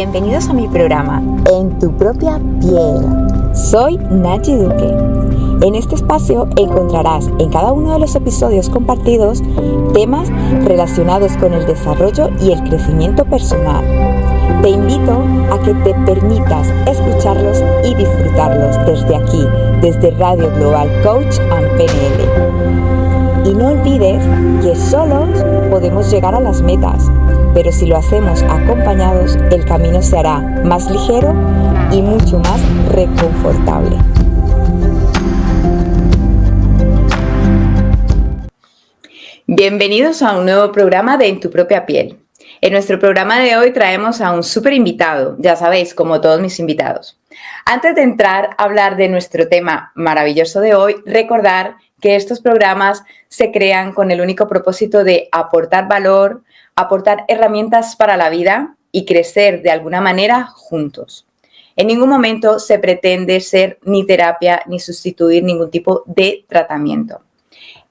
Bienvenidos a mi programa En tu propia piel. Soy Nachi Duque. En este espacio encontrarás en cada uno de los episodios compartidos temas relacionados con el desarrollo y el crecimiento personal. Te invito a que te permitas escucharlos y disfrutarlos desde aquí, desde Radio Global Coach and PNL. Y no olvides que solos podemos llegar a las metas, pero si lo hacemos acompañados, el camino se hará más ligero y mucho más reconfortable. Bienvenidos a un nuevo programa de En tu propia piel. En nuestro programa de hoy traemos a un súper invitado, ya sabéis, como todos mis invitados. Antes de entrar a hablar de nuestro tema maravilloso de hoy, recordar que estos programas se crean con el único propósito de aportar valor, aportar herramientas para la vida y crecer de alguna manera juntos. En ningún momento se pretende ser ni terapia ni sustituir ningún tipo de tratamiento.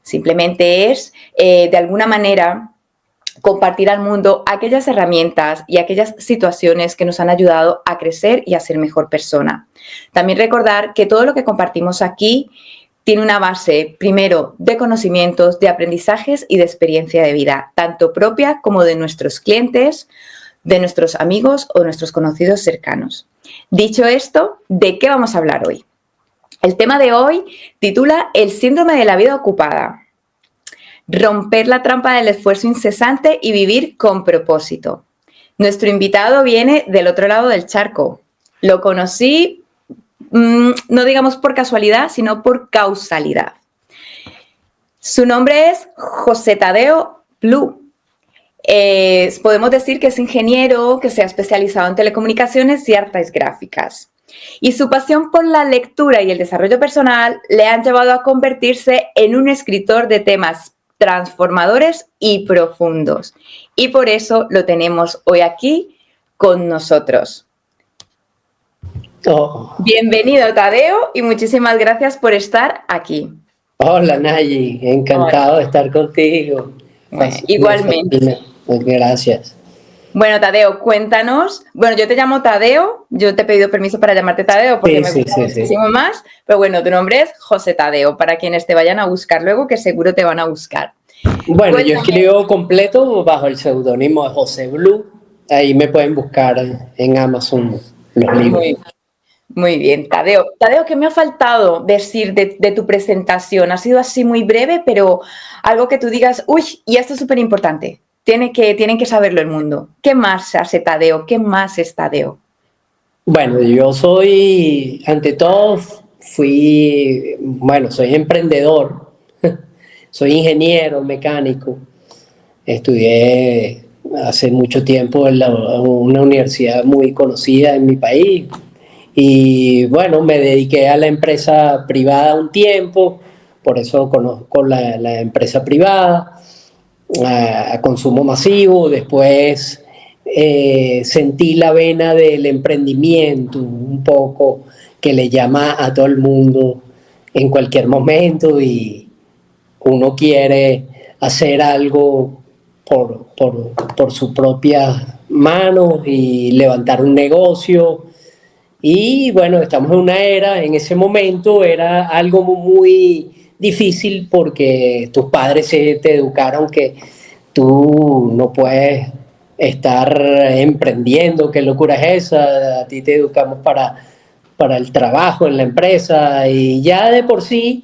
Simplemente es, de alguna manera, compartir al mundo aquellas herramientas y aquellas situaciones que nos han ayudado a crecer y a ser mejor persona. También recordar que todo lo que compartimos aquí tiene una base, primero, de conocimientos, de aprendizajes y de experiencia de vida, tanto propia como de nuestros clientes, de nuestros amigos o nuestros conocidos cercanos. Dicho esto, ¿de qué vamos a hablar hoy? El tema de hoy titula El síndrome de la vida ocupada. Romper la trampa del esfuerzo incesante y vivir con propósito. Nuestro invitado viene del otro lado del charco. Lo conocí, no digamos por casualidad, sino por causalidad. Su nombre es José Tadeo Plu. Podemos decir que es ingeniero, que se ha especializado en telecomunicaciones y artes gráficas. Y su pasión por la lectura y el desarrollo personal le han llevado a convertirse en un escritor de temas transformadores y profundos. Y por eso lo tenemos hoy aquí con nosotros. Bienvenido, Tadeo, y muchísimas gracias por estar aquí. Hola, Nayi, encantado de estar contigo. Bueno, igualmente. Gracias. Bueno, Tadeo, cuéntanos. Bueno, yo te llamo Tadeo, yo te he pedido permiso para llamarte Tadeo porque me gusta muchísimo más, pero bueno, tu nombre es José Tadeo, para quienes te vayan a buscar luego, que seguro te van a buscar. Bueno, cuéntame. Yo escribo completo bajo el seudónimo de José Blue, ahí me pueden buscar en Amazon los libros. Muy bien, Tadeo. Tadeo, ¿qué me ha faltado decir de tu presentación? Ha sido así muy breve, pero algo que tú digas, uy, y esto es súper importante. Tienen que saberlo el mundo. ¿Qué más hace Tadeo? ¿Qué más es Tadeo? Bueno, yo soy, ante todo, soy emprendedor. Soy ingeniero mecánico. Estudié hace mucho tiempo en una universidad muy conocida en mi país. Y bueno, me dediqué a la empresa privada un tiempo, por eso conozco la empresa privada. A consumo masivo, después sentí la vena del emprendimiento un poco que le llama a todo el mundo en cualquier momento y uno quiere hacer algo por su propia mano y levantar un negocio. Y bueno, estamos en una era, en ese momento era algo muy difícil porque tus padres te educaron que tú no puedes estar emprendiendo, qué locura es esa, a ti te educamos para el trabajo en la empresa y ya de por sí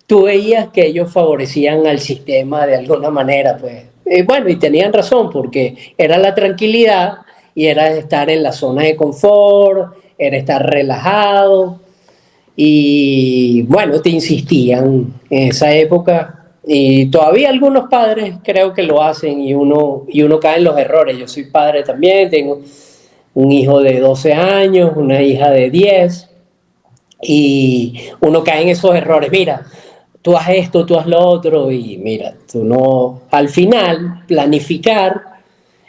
tú veías que ellos favorecían al sistema de alguna manera, pues. Bueno, y tenían razón porque era la tranquilidad y era estar en la zona de confort, era estar relajado. Y bueno, te insistían en esa época y todavía algunos padres creo que lo hacen y uno cae en los errores. Yo soy padre también, tengo un hijo de 12 años, una hija de 10 y uno cae en esos errores. Mira, tú haz esto, tú haz lo otro y mira, tú no, al final planificar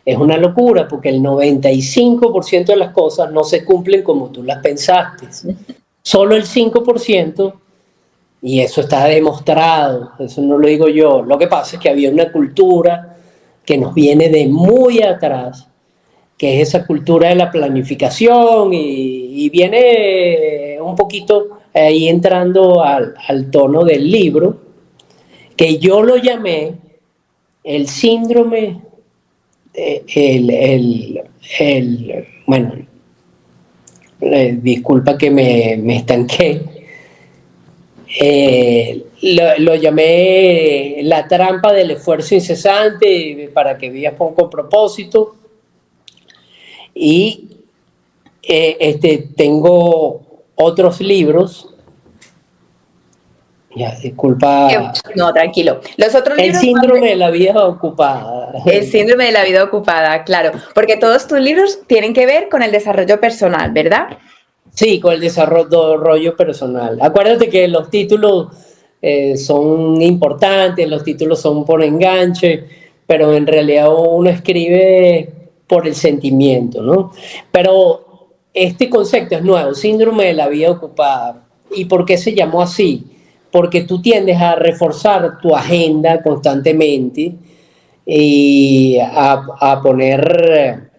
es una locura porque el 95% de las cosas no se cumplen como tú las pensaste. Solo el 5%, y eso está demostrado, eso no lo digo yo. Lo que pasa es que había una cultura que nos viene de muy atrás, que es esa cultura de la planificación y viene un poquito ahí entrando al tono del libro, que yo lo llamé el síndrome, bueno, disculpa que me estanqué, lo llamé la trampa del esfuerzo incesante para que vivas con propósito. Y tengo otros libros. Ya, disculpa. No, tranquilo. Los otros El libros... síndrome de la vida ocupada. El síndrome de la vida ocupada, claro. Porque todos tus libros tienen que ver con el desarrollo personal, ¿verdad? Sí, con el desarrollo personal. Acuérdate que los títulos son importantes, los títulos son por enganche, pero en realidad uno escribe por el sentimiento, ¿no? Pero este concepto es nuevo, síndrome de la vida ocupada. ¿Y por qué se llamó así? Porque tú tiendes a reforzar tu agenda constantemente y a poner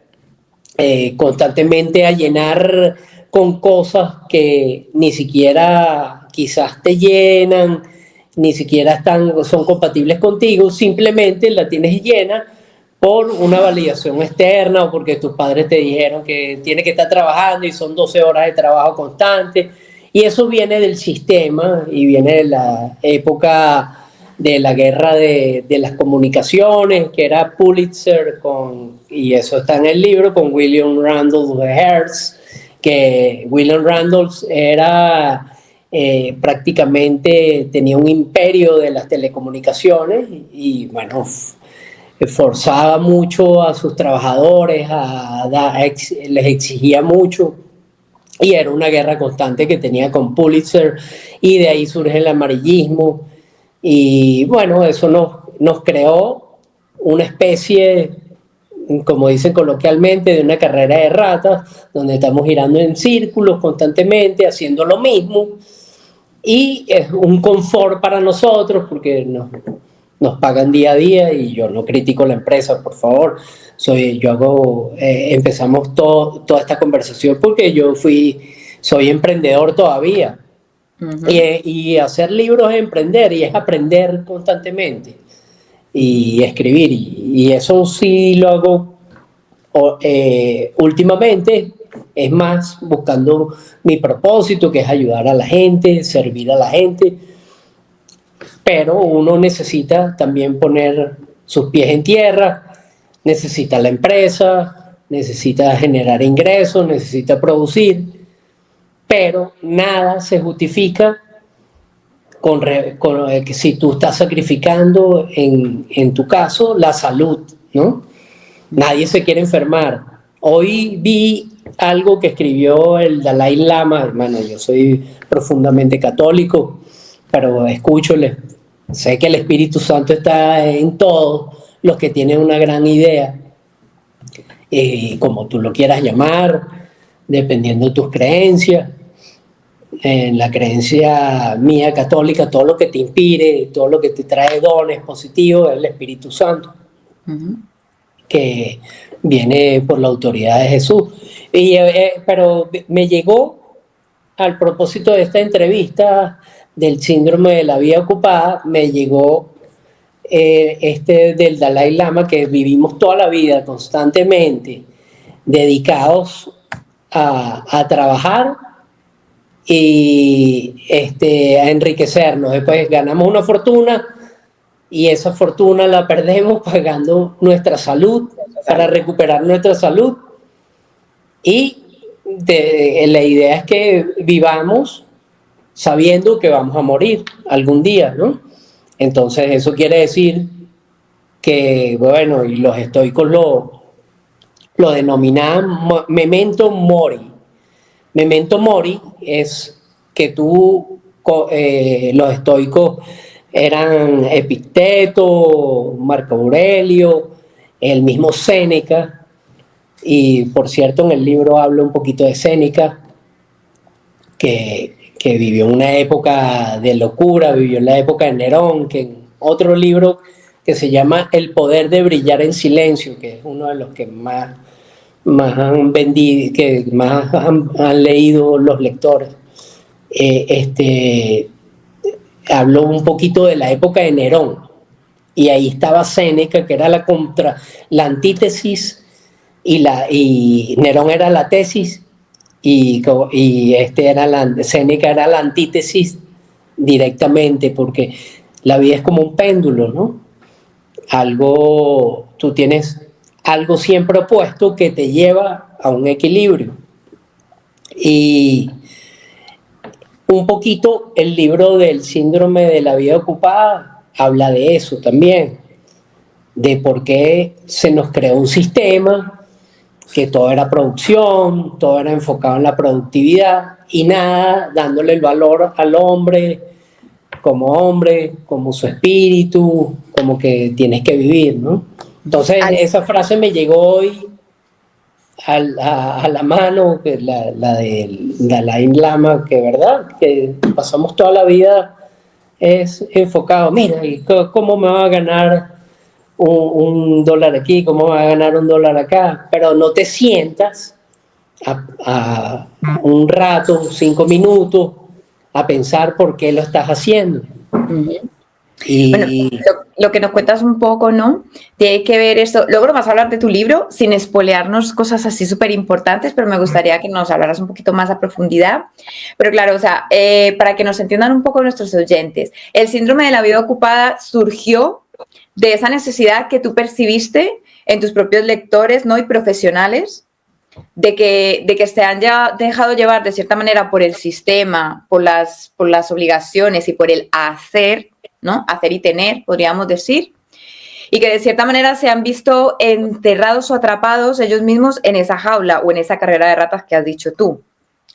constantemente, a llenar con cosas que ni siquiera quizás te llenan, ni siquiera son compatibles contigo, simplemente la tienes llena por una validación externa o porque tus padres te dijeron que tienes que estar trabajando y son 12 horas de trabajo constante. Y eso viene del sistema y viene de la época de la guerra de las comunicaciones, que era Pulitzer, y eso está en el libro, con William Randolph Hearst, que William Randolph era prácticamente, tenía un imperio de las telecomunicaciones y bueno, forzaba mucho a sus trabajadores, les exigía mucho. Y era una guerra constante que tenía con Pulitzer, y de ahí surge el amarillismo. Y bueno, eso nos creó una especie, como dicen coloquialmente, de una carrera de ratas, donde estamos girando en círculos constantemente, haciendo lo mismo. Y es un confort para nosotros porque nos pagan día a día, y yo no critico la empresa, por favor. Empezamos toda esta conversación porque soy emprendedor todavía. Uh-huh. Y hacer libros es emprender, y es aprender constantemente y escribir, y eso sí lo hago últimamente, es más buscando mi propósito, que es ayudar a la gente, servir a la gente, pero uno necesita también poner sus pies en tierra, necesita la empresa, necesita generar ingresos, necesita producir, pero nada se justifica que si tú estás sacrificando, en tu caso, la salud, ¿no? Nadie se quiere enfermar. Hoy vi algo que escribió el Dalai Lama. Hermano, yo soy profundamente católico, pero sé que el Espíritu Santo está en todos los que tienen una gran idea, como tú lo quieras llamar, dependiendo de tus creencias. En la creencia mía católica, todo lo que te inspire, todo lo que te trae dones positivos es el Espíritu Santo, uh-huh, que viene por la autoridad de Jesús. Pero me llegó, al propósito de esta entrevista del síndrome de la vida ocupada, me llegó del Dalai Lama, que vivimos toda la vida constantemente dedicados a trabajar y a enriquecernos. Después ganamos una fortuna y esa fortuna la perdemos pagando nuestra salud, para recuperar nuestra salud. Y la idea es que vivamos sabiendo que vamos a morir algún día, ¿no? Entonces eso quiere decir que, bueno, y los estoicos lo denominan memento mori. Memento mori es que los estoicos eran Epicteto, Marco Aurelio, el mismo Séneca, y por cierto en el libro hablo un poquito de Séneca, que vivió una época de locura, vivió la época de Nerón, que en otro libro que se llama El poder de brillar en silencio, que es uno de los que más más han vendido, que más han leído los lectores. Habló un poquito de la época de Nerón, y ahí estaba Séneca, que era la antítesis, y Nerón era la tesis, y Séneca era la antítesis directamente, porque la vida es como un péndulo, ¿no? Tú tienes algo siempre opuesto que te lleva a un equilibrio. Y un poquito el libro del síndrome de la vida ocupada habla de eso también, de por qué se nos creó un sistema, que todo era producción, todo era enfocado en la productividad y nada dándole el valor al hombre, como su espíritu, como que tienes que vivir, ¿no? Entonces esa frase me llegó hoy a la mano, que la de Dalai Lama, que verdad, que pasamos toda la vida es enfocado, mira, ¿y cómo me va a ganar un dólar aquí? ¿Cómo me va a ganar un dólar acá? Pero no te sientas a un rato, 5 minutos, a pensar por qué lo estás haciendo. Uh-huh. Bueno, lo que nos cuentas un poco, ¿no? Tiene que ver esto. Luego vas a hablar de tu libro sin espolearnos cosas así súper importantes, pero me gustaría que nos hablaras un poquito más a profundidad. Pero claro, o sea, para que nos entiendan un poco nuestros oyentes, el síndrome de la vida ocupada surgió de esa necesidad que tú percibiste en tus propios lectores, ¿no? Y profesionales, de que se han ya dejado llevar de cierta manera por el sistema, por las obligaciones y por el hacer, ¿no? Hacer y tener, podríamos decir, y que de cierta manera se han visto enterrados o atrapados ellos mismos en esa jaula o en esa carrera de ratas que has dicho tú,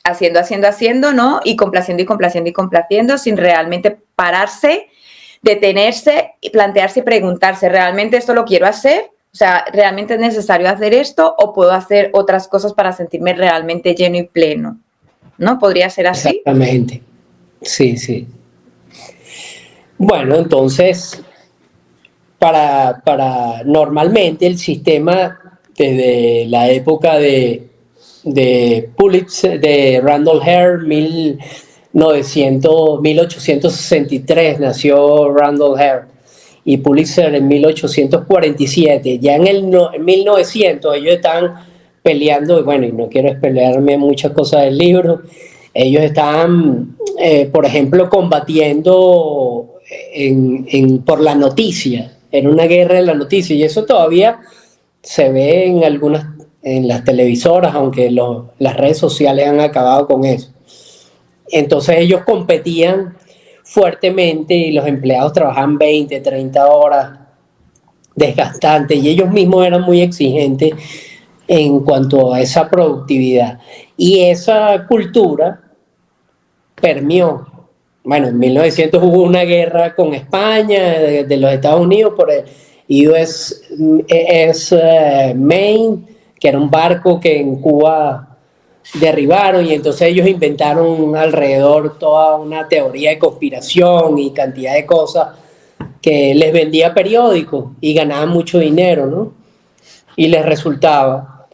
haciendo, ¿no? Y complaciendo sin realmente pararse, detenerse y plantearse y preguntarse, ¿realmente esto lo quiero hacer? O sea, ¿realmente es necesario hacer esto o puedo hacer otras cosas para sentirme realmente lleno y pleno? ¿No? ¿Podría ser así? Exactamente. Sí, sí. Bueno, entonces, para normalmente el sistema desde la época de Pulitzer, de Randall Hare, 1863 nació Randall Hare, y Pulitzer en 1847. Ya en 1900 ellos estaban peleando, y bueno, y no quiero spoilearme muchas cosas del libro, ellos estaban, por ejemplo, combatiendo por la noticia, en una guerra de la noticia, y eso todavía se ve en las televisoras, aunque las redes sociales han acabado con eso. Entonces ellos competían fuertemente y los empleados trabajaban 20, 30 horas, desgastantes, y ellos mismos eran muy exigentes en cuanto a esa productividad. Y esa cultura permeó. Bueno, en 1900 hubo una guerra con España, de los Estados Unidos, por el US Maine, que era un barco que en Cuba derribaron, y entonces ellos inventaron alrededor toda una teoría de conspiración y cantidad de cosas que les vendía periódicos y ganaban mucho dinero, ¿no? Y les resultaba,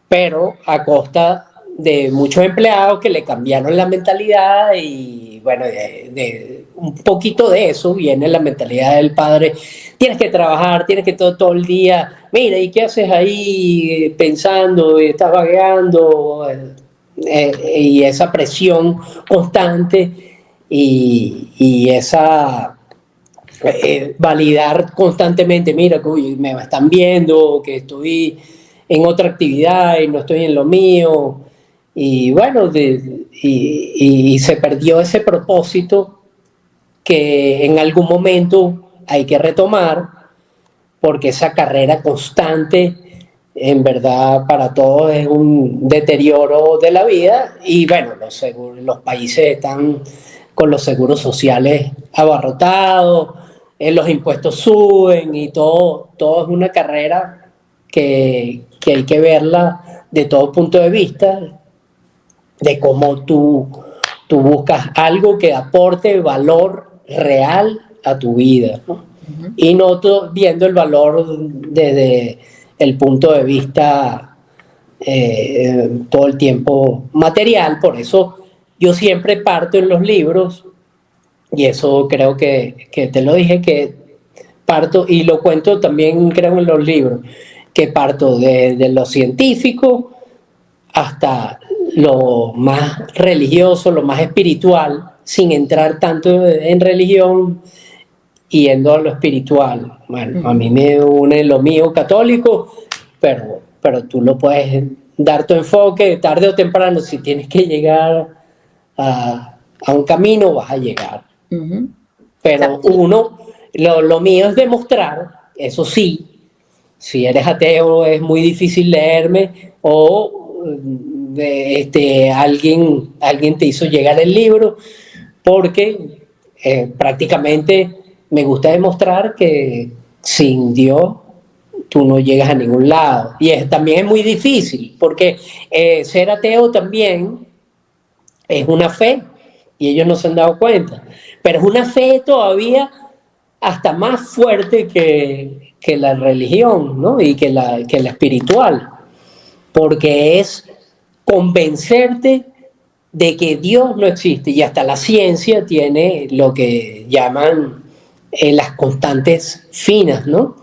pero a costa de muchos empleados que le cambiaron la mentalidad. Y bueno, de un poquito de eso viene la mentalidad del padre: tienes que trabajar, tienes que todo el día, mira, ¿y qué haces ahí pensando? ¿Estás vagueando? Y esa presión constante y esa validar constantemente, mira, uy, me están viendo, que estoy en otra actividad y no estoy en lo mío. Y bueno, y se perdió ese propósito que en algún momento hay que retomar, porque esa carrera constante en verdad para todos es un deterioro de la vida. Y bueno, los países están con los seguros sociales abarrotados, los impuestos suben y todo es una carrera que hay que verla de todo punto de vista, de cómo tú buscas algo que aporte valor real a tu vida, ¿no? Uh-huh. Y no viendo el valor desde el punto de vista todo el tiempo material. Por eso yo siempre parto en los libros, y eso creo que te lo dije, que parto, y lo cuento también creo en los libros, que parto de lo científico hasta lo más religioso, lo más espiritual, sin entrar tanto en religión, yendo a lo espiritual. Bueno, a mí me une lo mío católico, pero tú lo puedes dar tu enfoque tarde o temprano. Si tienes que llegar a un camino, vas a llegar. Pero lo mío es demostrar, eso sí, si eres ateo es muy difícil leerme, o alguien te hizo llegar el libro, porque prácticamente me gusta demostrar que sin Dios tú no llegas a ningún lado. Y también es muy difícil, porque ser ateo también es una fe, y ellos no se han dado cuenta. Pero es una fe todavía hasta más fuerte que la religión, ¿no? Y que la espiritual, porque es convencerte de que Dios no existe, y hasta la ciencia tiene lo que llaman las constantes finas, ¿no?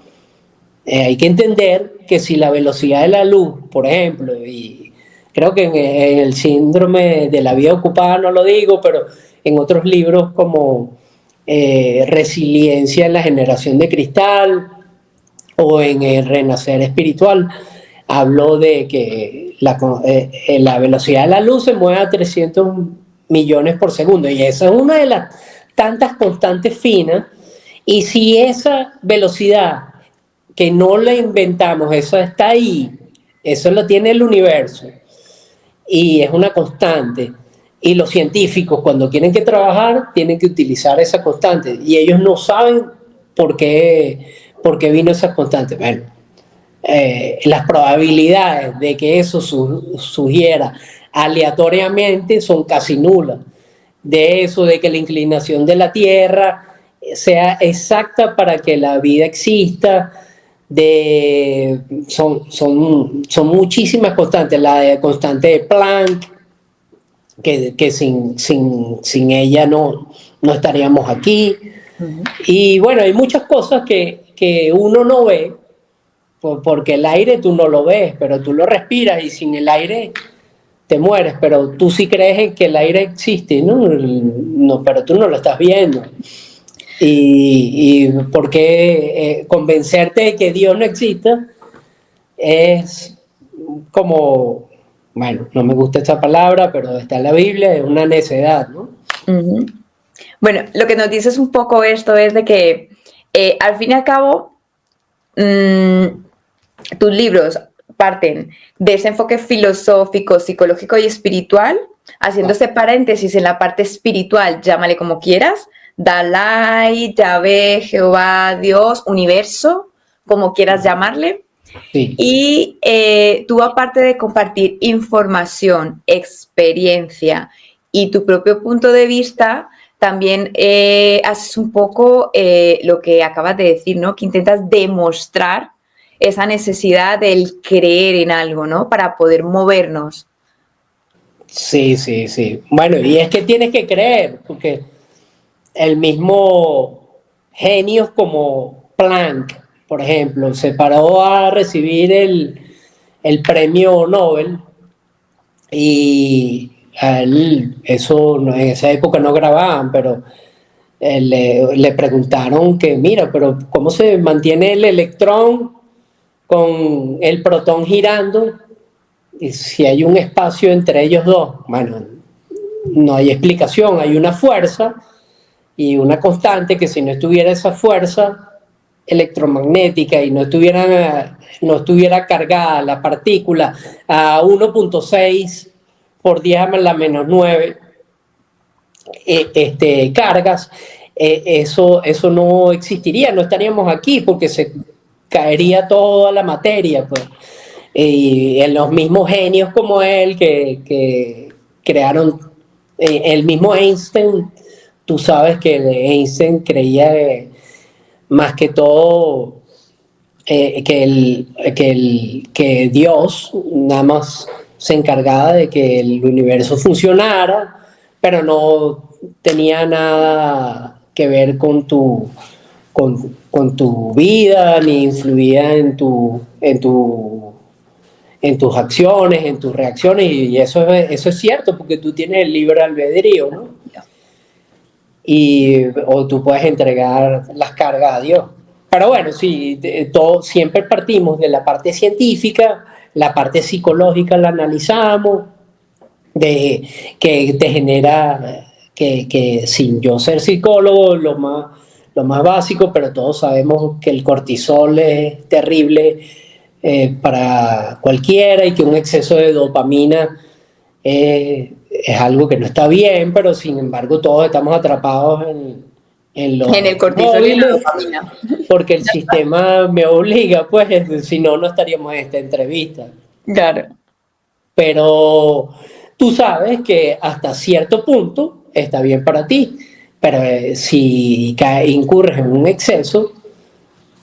Hay que entender que si la velocidad de la luz, por ejemplo, y creo que en el síndrome de la vida ocupada no lo digo, pero en otros libros como Resiliencia en la generación de cristal, o en el renacer espiritual, hablo de que la velocidad de la luz se mueve a 300 millones por segundo, y esa es una de las tantas constantes finas. Y si esa velocidad, que no la inventamos, eso está ahí, eso lo tiene el universo, y es una constante, y los científicos cuando quieren que trabajar tienen que utilizar esa constante, y ellos no saben por qué vino esa constante. Bueno, las probabilidades de que eso sugiera aleatoriamente son casi nulas. De eso, de que la inclinación de la Tierra sea exacta para que la vida exista, son muchísimas constantes. La constante de Planck, que sin ella no estaríamos aquí. Y bueno, hay muchas cosas que uno no ve, porque el aire tú no lo ves, pero tú lo respiras, y sin el aire te mueres, pero tú sí crees en que el aire existe, ¿no? No, pero tú no lo estás viendo. Y porque convencerte de que Dios no exista es como, bueno, no me gusta esa palabra, pero está en la Biblia, es una necedad, ¿no? Bueno, lo que nos dices un poco esto es de que al fin y al cabo tus libros parten de ese enfoque filosófico, psicológico y espiritual, haciéndose paréntesis en la parte espiritual, llámale como quieras, Dalai, Yahvé, Jehová, Dios, universo, como quieras llamarle. Sí. Y tú, aparte de compartir información, experiencia y tu propio punto de vista, también haces un poco lo que acabas de decir, ¿no? Que intentas demostrar esa necesidad del creer en algo, ¿no? Para poder movernos. Sí, sí, sí. Bueno, y es que tienes que creer, porque el mismo genios como Planck, por ejemplo, se paró a recibir el premio Nobel, y a él, eso en esa época no grababan, pero le preguntaron que, mira, pero ¿cómo se mantiene el electrón con el protón girando, y si hay un espacio entre ellos dos? Bueno, no hay explicación, hay una fuerza y una constante, que si no estuviera esa fuerza electromagnética y no estuviera cargada la partícula a 1.6 por 10 a la menos 9 cargas, eso no existiría, no estaríamos aquí, porque se caería toda la materia, pues. Y en los mismos genios como él que crearon, el mismo Einstein, tú sabes que Einstein creía más que todo que Dios nada más se encargaba de que el universo funcionara, pero no tenía nada que ver con tu vida, ni influía en tus acciones, en tus reacciones, y eso es cierto, porque tú tienes el libre albedrío, ¿no? O tú puedes entregar las cargas a Dios. Pero bueno, sí, siempre partimos de la parte científica, la parte psicológica la analizamos, que te genera, que sin yo ser psicólogo, lo más básico, pero todos sabemos que el cortisol es terrible para cualquiera y que un exceso de dopamina es algo que no está bien, pero sin embargo todos estamos atrapados en el cortisol y en la dopamina. Porque el sistema me obliga, pues, si no, no estaríamos en esta entrevista. Claro. Pero tú sabes que hasta cierto punto está bien para ti, pero si incurres en un exceso,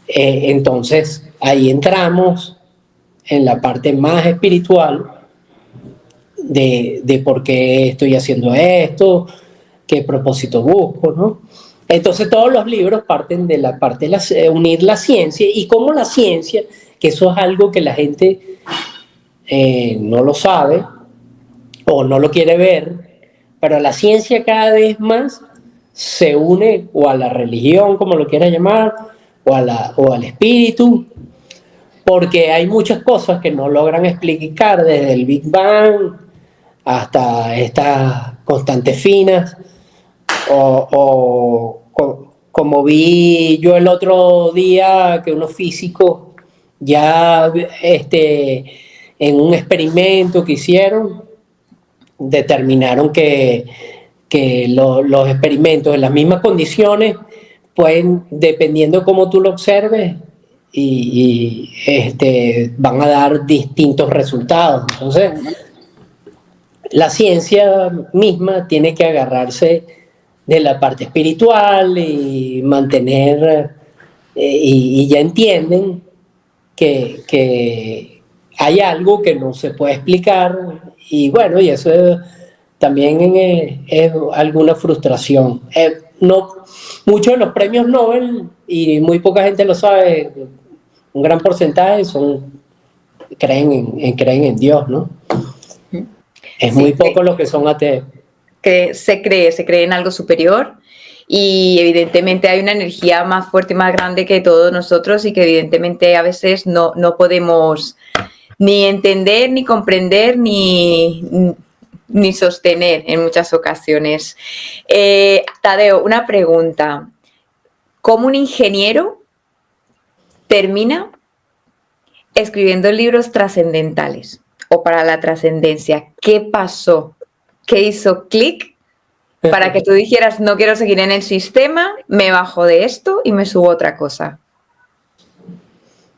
entonces ahí entramos en la parte más espiritual de por qué estoy haciendo esto, qué propósito busco, ¿no? Entonces todos los libros parten de la parte de unir la ciencia y cómo la ciencia, que eso es algo que la gente no lo sabe o no lo quiere ver, pero la ciencia cada vez más se une o a la religión, como lo quieras llamar, o al espíritu, porque hay muchas cosas que no logran explicar desde el Big Bang hasta estas constantes finas, como vi yo el otro día que unos físicos ya en un experimento que hicieron determinaron que los experimentos en las mismas condiciones pueden, dependiendo de cómo tú lo observes, van a dar distintos resultados. Entonces, la ciencia misma tiene que agarrarse de la parte espiritual y mantener, y ya entienden que hay algo que no se puede explicar, y bueno, y eso también es alguna frustración. No, muchos de los premios Nobel, y muy poca gente lo sabe, un gran porcentaje creen en Dios, ¿no? Es sí, muy poco los que son ateos. Que se cree en algo superior y evidentemente hay una energía más fuerte y más grande que todos nosotros y que evidentemente a veces no podemos ni entender, ni comprender, ni sostener en muchas ocasiones. Tadeo, una pregunta. ¿Cómo un ingeniero termina escribiendo libros trascendentales o para la trascendencia? ¿Qué pasó? ¿Qué hizo clic para que tú dijeras no quiero seguir en el sistema, me bajo de esto y me subo a otra cosa?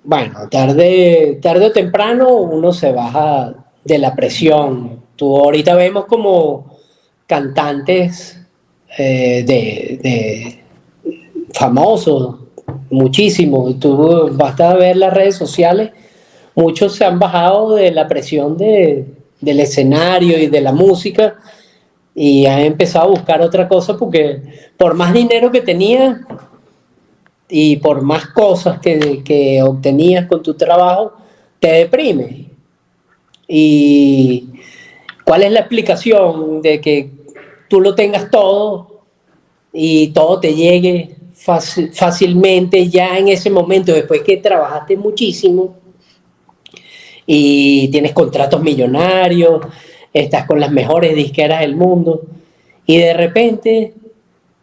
Bueno, tarde o temprano uno se baja de la presión. Tú ahorita vemos como cantantes de famosos, muchísimos. Tú basta ver las redes sociales, muchos se han bajado de la presión del escenario y de la música y han empezado a buscar otra cosa porque por más dinero que tenías y por más cosas que obtenías con tu trabajo, te deprime. ¿Y cuál es la explicación de que tú lo tengas todo y todo te llegue fácilmente ya en ese momento, después que trabajaste muchísimo y tienes contratos millonarios, estás con las mejores disqueras del mundo y de repente,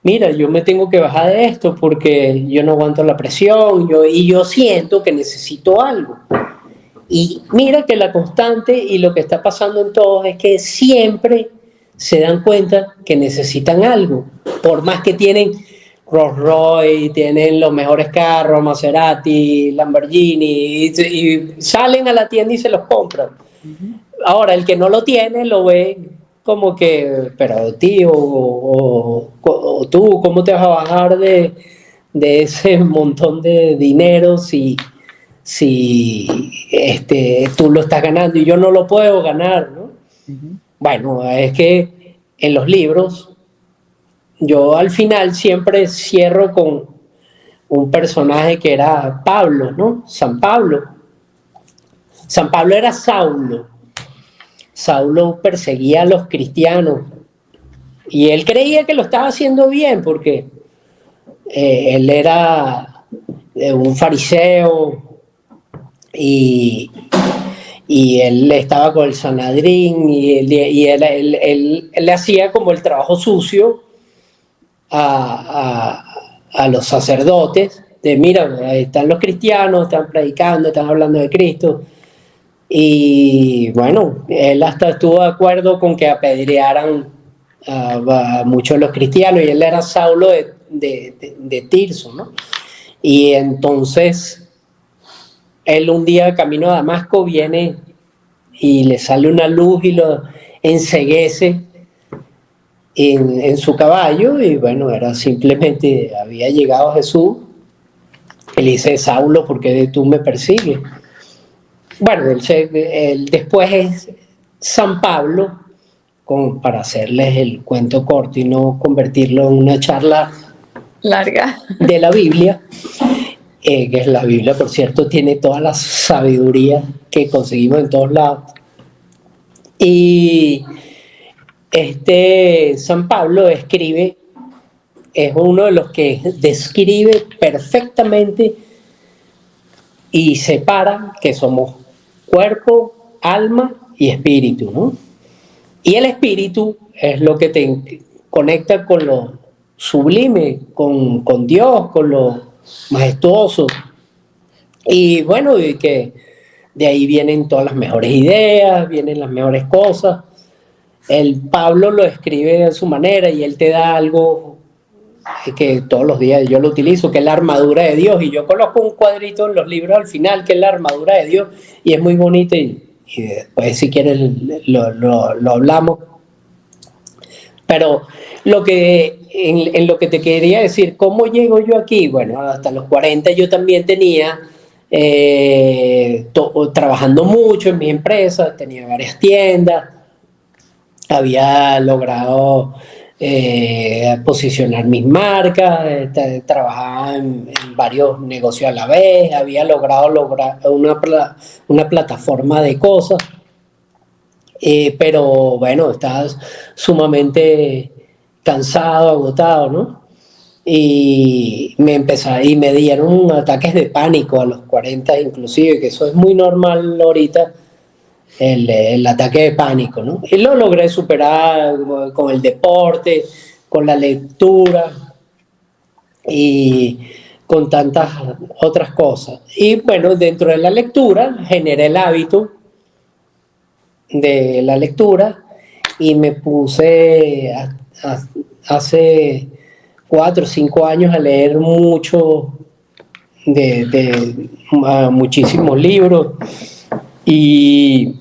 mira, yo me tengo que bajar de esto porque yo no aguanto la presión y yo siento que necesito algo? Y mira que la constante y lo que está pasando en todos es que siempre se dan cuenta que necesitan algo, por más que tienen Rolls Royce, tienen los mejores carros, Maserati, Lamborghini, y salen a la tienda y se los compran. Ahora, el que no lo tiene lo ve como que, pero tío, o tú, ¿cómo te vas a bajar de ese montón de dinero si si tú lo estás ganando y yo no lo puedo ganar, ¿no? Uh-huh. Bueno, es que en los libros yo al final siempre cierro con un personaje que era Pablo, ¿no? San Pablo. San Pablo era Saulo. Saulo perseguía a los cristianos y él creía que lo estaba haciendo bien porque él era un fariseo y él estaba con el Sanedrín y él le hacía como el trabajo sucio a los sacerdotes de mira, ahí están los cristianos, están predicando, están hablando de Cristo. Y bueno, él hasta estuvo de acuerdo con que apedrearan a muchos de los cristianos y él era Saulo de Tirso, ¿no? Y entonces él un día camino a Damasco viene y le sale una luz y lo enceguece en su caballo y bueno, era simplemente, había llegado Jesús y le dice, Saulo, ¿por qué tú me persigues? Bueno, él después es San Pablo, para hacerles el cuento corto y no convertirlo en una charla larga de la Biblia, que es la Biblia, por cierto, tiene toda la sabiduría que conseguimos en todos lados. Y San Pablo escribe, es uno de los que describe perfectamente y separa que somos cuerpo, alma y espíritu, ¿no? Y el espíritu es lo que te conecta con lo sublime, con Dios, con lo majestuoso. Y bueno, y que de ahí vienen todas las mejores ideas, vienen las mejores cosas. El Pablo lo escribe a su manera y él te da algo que todos los días yo lo utilizo, que es la armadura de Dios. Y yo coloco un cuadrito en los libros al final, que es la armadura de Dios, y es muy bonito. Y después, si quieres, lo hablamos. Pero en lo que te quería decir, ¿cómo llego yo aquí? Bueno, hasta los 40 yo también tenía trabajando mucho en mi empresa, tenía varias tiendas, había logrado posicionar mis marcas, trabajaba en varios negocios a la vez, había lograr una plataforma de cosas. Pero bueno, estaba sumamente cansado, agotado, ¿no? Y me dieron ataques de pánico a los 40 inclusive, que eso es muy normal ahorita, el ataque de pánico, ¿no? Y lo logré superar con el deporte, con la lectura y con tantas otras cosas. Y bueno, dentro de la lectura generé el hábito de la lectura y me puse hace 4 o 5 años a leer mucho muchísimos libros y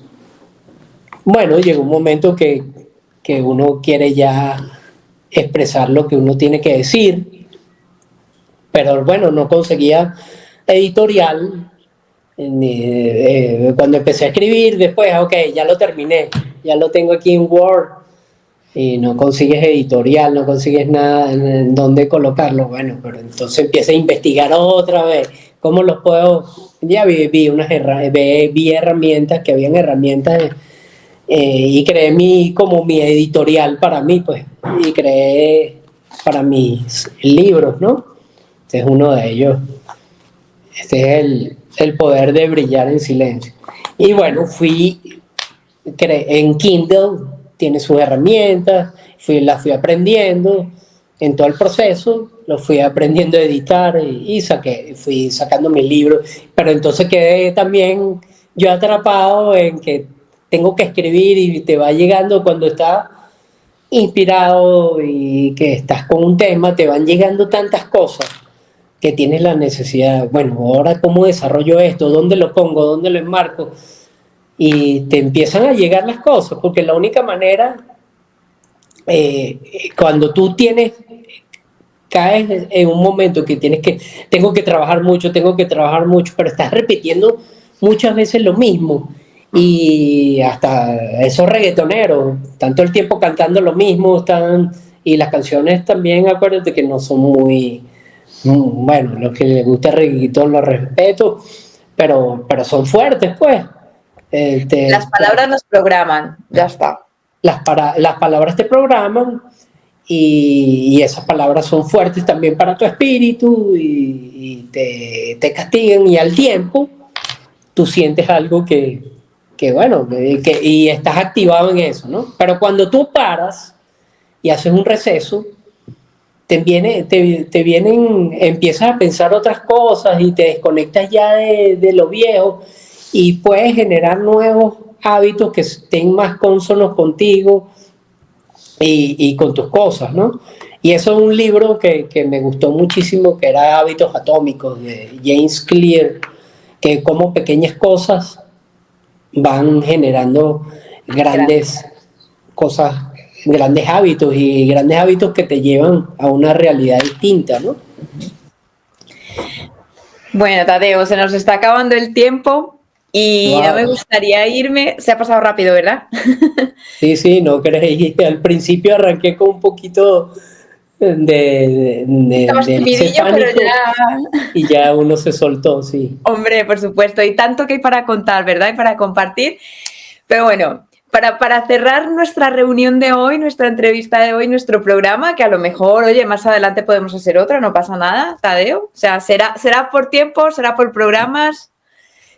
bueno, llegó un momento que uno quiere ya expresar lo que uno tiene que decir, pero bueno, no conseguía editorial. Cuando empecé a escribir, después, ok, ya lo terminé, ya lo tengo aquí en Word y no consigues editorial, no consigues nada en dónde colocarlo. Bueno, pero entonces empieza a investigar otra vez cómo los puedo. Ya vi herramientas, que habían herramientas y creé como mi editorial para mí, pues, y creé para mis libros, ¿no? Este es uno de ellos. Este es el poder de brillar en silencio. Y bueno, en Kindle, tiene sus herramientas, las fui aprendiendo en todo el proceso, lo fui aprendiendo a editar y fui sacando mis libros, pero entonces quedé también yo atrapado en que tengo que escribir y te va llegando cuando estás inspirado y que estás con un tema, te van llegando tantas cosas que tienes la necesidad, bueno, ahora cómo desarrollo esto, dónde lo pongo, dónde lo enmarco, y te empiezan a llegar las cosas, porque la única manera, cuando tú tienes caes en un momento que tengo que trabajar mucho, pero estás repitiendo muchas veces lo mismo. Y hasta esos reggaetoneros, tanto el tiempo cantando lo mismo, y las canciones también, acuérdate que no son bueno, los que les gusta el reggaetón lo respeto, pero son fuertes, pues. Las palabras nos programan, ya está. Las palabras te programan y esas palabras son fuertes también para tu espíritu y te castigan, y al tiempo tú sientes algo bueno, y estás activado en eso, ¿no? Pero cuando tú paras y haces un receso, empiezas a pensar otras cosas y te desconectas ya de lo viejo y puedes generar nuevos hábitos que estén más cónsonos contigo y con tus cosas, ¿no? Y eso es un libro que me gustó muchísimo, que era Hábitos Atómicos, de James Clear, que como pequeñas cosas van generando grandes cosas, grandes hábitos, y grandes hábitos que te llevan a una realidad distinta, ¿no? Bueno, Tadeo, se nos está acabando el tiempo y no me gustaría irme. Se ha pasado rápido, ¿verdad? Sí, no creí. Al principio arranqué con un poquito Estabas timidillo, pero ya... Y ya uno se soltó, sí. Hombre, por supuesto, hay tanto que hay para contar, ¿verdad? Y para compartir. Pero bueno, para cerrar nuestra reunión de hoy, nuestra entrevista de hoy, nuestro programa, que a lo mejor, oye, más adelante podemos hacer otra, no pasa nada, Tadeo. O sea, será por tiempo, será por programas,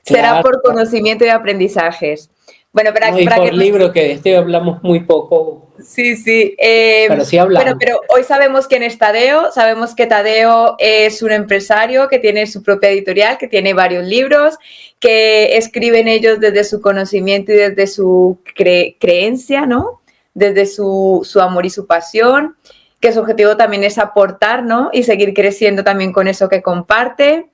será por conocimiento y aprendizajes. Bueno, por libro, que hablamos muy poco. Sí, sí. Pero sí hablamos. Bueno, pero hoy sabemos quién es Tadeo, sabemos que Tadeo es un empresario que tiene su propia editorial, que tiene varios libros, que escribe en ellos desde su conocimiento y desde su creencia, ¿no? Desde su amor y su pasión, que su objetivo también es aportar, ¿no? Y seguir creciendo también con eso que comparte.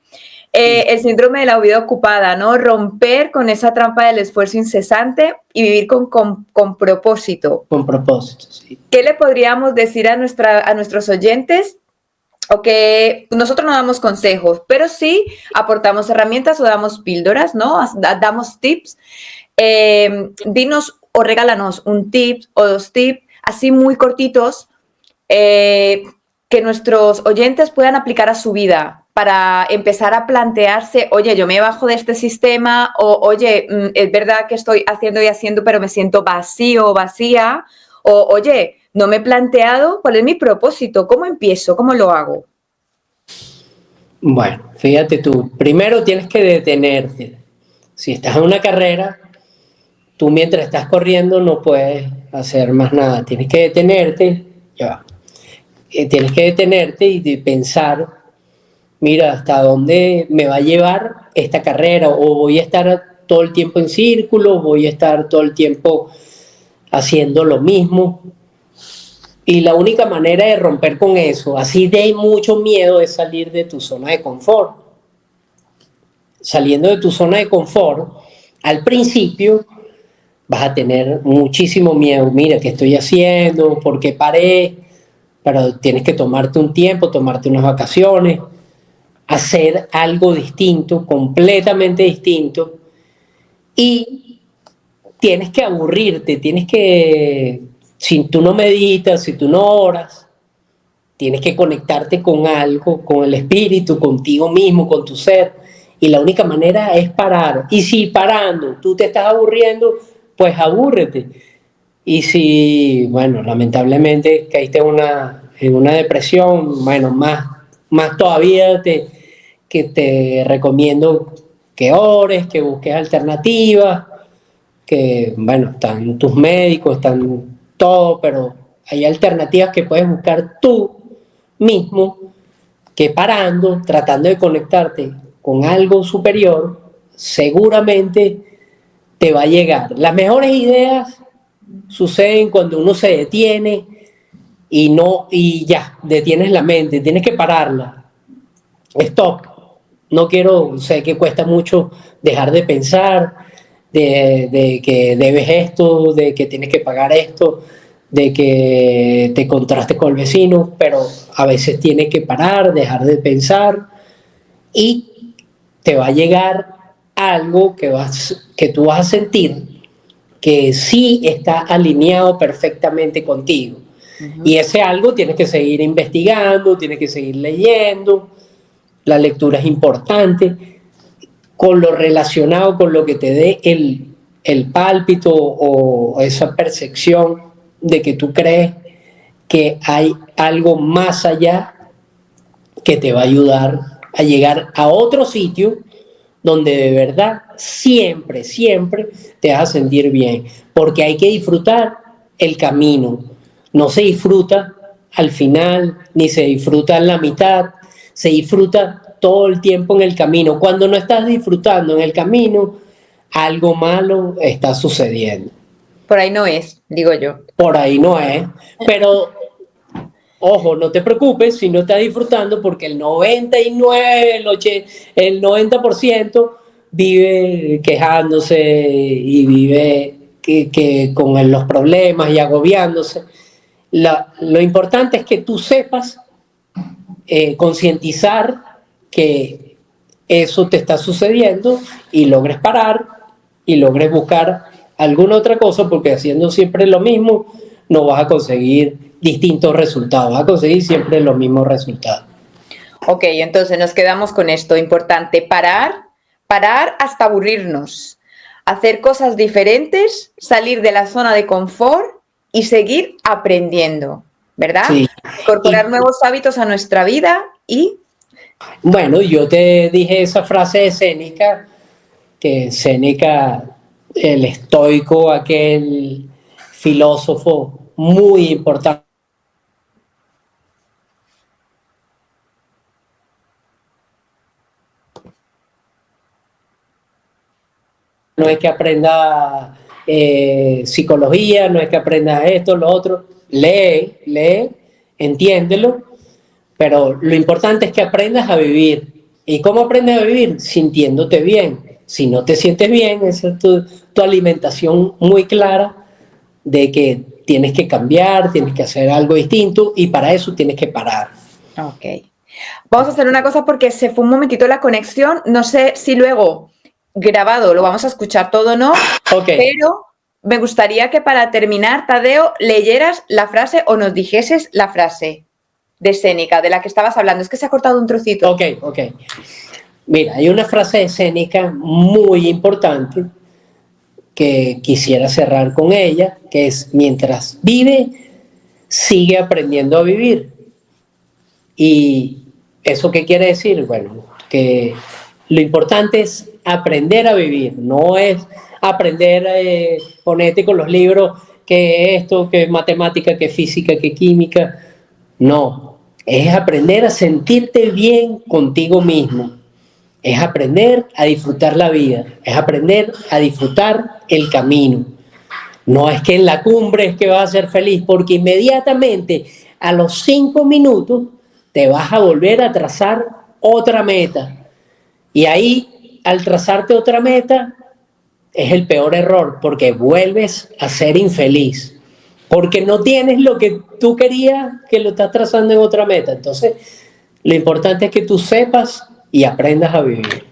El síndrome de la vida ocupada, ¿no? Romper con esa trampa del esfuerzo incesante y vivir con propósito. Con propósito, sí. ¿Qué le podríamos decir a nuestros oyentes? O que nosotros no damos consejos, pero sí aportamos herramientas o damos píldoras, ¿no? Damos tips. Dinos o regálanos un tip o dos tips, así muy cortitos, que nuestros oyentes puedan aplicar a su vida, para empezar a plantearse, oye, yo me bajo de este sistema, o oye, es verdad que estoy haciendo y haciendo, pero me siento vacío o vacía, o oye, no me he planteado cuál es mi propósito, cómo empiezo, cómo lo hago. Bueno, fíjate tú, primero tienes que detenerte. Si estás en una carrera, tú mientras estás corriendo no puedes hacer más nada, tienes que detenerte, tienes que detenerte y pensar, mira, ¿hasta dónde me va a llevar esta carrera? ¿O voy a estar todo el tiempo en círculo? ¿Voy a estar todo el tiempo haciendo lo mismo? Y la única manera de romper con eso, así de mucho miedo, es salir de tu zona de confort. Saliendo de tu zona de confort, al principio vas a tener muchísimo miedo. Mira, ¿qué estoy haciendo? ¿Por qué paré? Pero tienes que tomarte un tiempo, tomarte unas vacaciones, hacer algo distinto, completamente distinto, y tienes que aburrirte, si tú no meditas, si tú no oras, tienes que conectarte con algo, con el espíritu, contigo mismo, con tu ser, y la única manera es parar. Y si parando tú te estás aburriendo, pues abúrrete. Y si, bueno, lamentablemente caíste en una depresión, bueno, más todavía que te recomiendo que ores, que busques alternativas, que, bueno, están tus médicos, están todo, pero hay alternativas que puedes buscar tú mismo, que parando, tratando de conectarte con algo superior, seguramente te va a llegar. Las mejores ideas suceden cuando uno se detiene y ya, detienes la mente, tienes que pararla. Stop. No quiero, sé que cuesta mucho dejar de pensar, de que debes esto, de que tienes que pagar esto, de que te contrastes con el vecino, pero a veces tienes que parar, dejar de pensar y te va a llegar algo que tú vas a sentir que sí está alineado perfectamente contigo. Uh-huh. Y ese algo tienes que seguir investigando, tienes que seguir leyendo. La lectura es importante con lo relacionado con lo que te dé el pálpito o esa percepción de que tú crees que hay algo más allá que te va a ayudar a llegar a otro sitio donde de verdad siempre te vas a sentir bien, porque hay que disfrutar el camino. No se disfruta al final, ni se disfruta en la mitad, se disfruta todo el tiempo en el camino. Cuando no estás disfrutando en el camino, algo malo está sucediendo. Por ahí no es, digo yo. Por ahí no es, pero ojo, no te preocupes si no estás disfrutando, porque el 90% vive quejándose y vive que con los problemas y agobiándose. Lo importante es que tú sepas concientizar que eso te está sucediendo y logres parar y logres buscar alguna otra cosa, porque haciendo siempre lo mismo no vas a conseguir distintos resultados, vas a conseguir siempre los mismos resultados. Ok, entonces nos quedamos con esto, importante, parar hasta aburrirnos, hacer cosas diferentes, salir de la zona de confort y seguir aprendiendo, ¿verdad? Sí. Incorporar nuevos hábitos a nuestra vida y... Bueno, yo te dije esa frase de Séneca, que Séneca, el estoico, aquel filósofo muy importante. No es que aprenda psicología, no es que aprenda esto, lo otro. Lee, entiéndelo, pero lo importante es que aprendas a vivir. ¿Y cómo aprendes a vivir? Sintiéndote bien. Si no te sientes bien, esa es tu alimentación muy clara de que tienes que cambiar, tienes que hacer algo distinto y para eso tienes que parar. Ok. Vamos a hacer una cosa porque se fue un momentito la conexión. No sé si luego grabado lo vamos a escuchar todo o no, pero me gustaría que para terminar, Tadeo, leyeras la frase o nos dijeses la frase de Séneca, de la que estabas hablando. Es que se ha cortado un trocito. Ok. Mira, hay una frase de Séneca muy importante que quisiera cerrar con ella, que es: mientras vive, sigue aprendiendo a vivir. ¿Y eso qué quiere decir? Bueno, que lo importante es aprender a vivir, no es aprender, ponerte con los libros, que esto, que matemática, que física, que química. No, es aprender a sentirte bien contigo mismo. Es aprender a disfrutar la vida, es aprender a disfrutar el camino. No es que en la cumbre es que vas a ser feliz, porque inmediatamente a los 5 minutos te vas a volver a trazar otra meta. Y ahí, al trazarte otra meta, es el peor error, porque vuelves a ser infeliz. Porque no tienes lo que tú querías, que lo estás trazando en otra meta. Entonces, lo importante es que tú sepas y aprendas a vivir.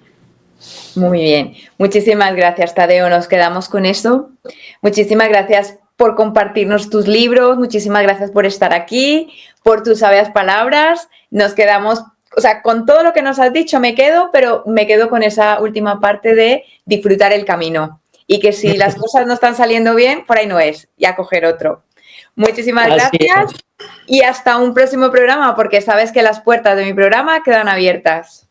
Muy bien. Muchísimas gracias, Tadeo. Nos quedamos con eso. Muchísimas gracias por compartirnos tus libros. Muchísimas gracias por estar aquí, por tus sabias palabras. Nos quedamos, o sea, con todo lo que nos has dicho me quedo, pero me quedo con esa última parte de disfrutar el camino. Y que si las cosas no están saliendo bien, por ahí no es, y a coger otro. Muchísimas gracias y hasta un próximo programa, porque sabes que las puertas de mi programa quedan abiertas.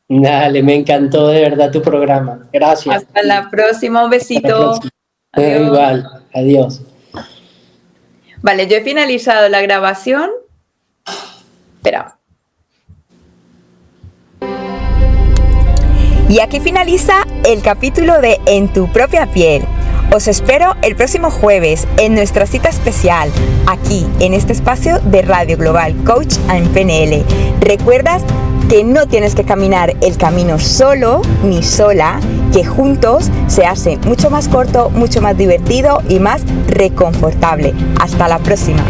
Dale, me encantó de verdad tu programa. Gracias. Hasta la próxima, un besito. Adiós. Igual, adiós. Vale, yo he finalizado la grabación. Espera. Y aquí finaliza el capítulo de En tu propia piel. Os espero el próximo jueves en nuestra cita especial, aquí en este espacio de Radio Global Coach en PNL. ¿Recuerdas que no tienes que caminar el camino solo ni sola, que juntos se hace mucho más corto, mucho más divertido y más reconfortable. Hasta la próxima.